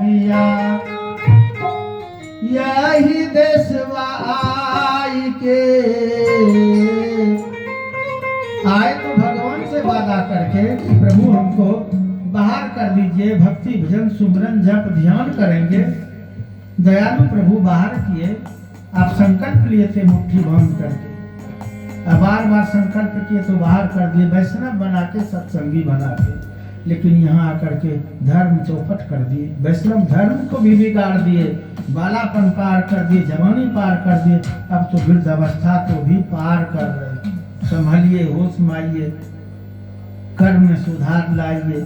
किया यही देशवा आई के आए तो भगवान से वादा करके कि प्रभु हमको बाहर कर दीजिए, भक्ति भजन सुमरन जप ध्यान करेंगे। दयालु प्रभु बाहर किए, आप संकल्प लिए थे मुट्ठी बांध करके, अब बार बार संकल्प किए तो बाहर कर दिए, वैष्णव बना के सत्संगी बना के, लेकिन यहाँ आकर के धर्म चौपट कर दिए, वैष्णव धर्म को भी बिगाड़ दिए, बालापन पार कर दिए, जवानी पार कर दिए, अब तो वृद्ध अवस्था को भी पार कर रहे। संभलिए, होश माइए, कर्म में सुधार लाइए।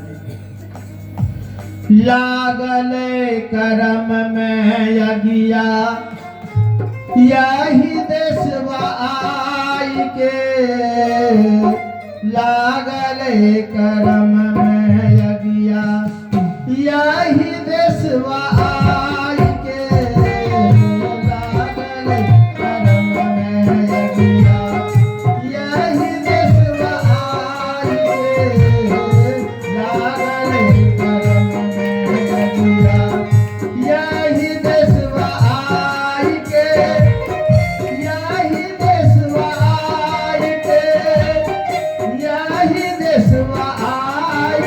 लागले कर्म में यगिया यही देशवा आई के, लागले कर्म में यगिया यही देशवा आई के, लागले कर्म में यगिया यही देशवा आई के, लागले कर्म में यगिया यही देशवा आई के, यही देशवा आई के, यही देशवा आई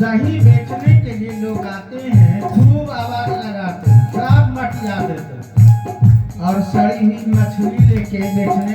दही बेचने के लिए लोग आते हैं, खूब आवाज लगाते हैं, सब मटिया देते हैं और सड़ी हुई मछली लेके बेचने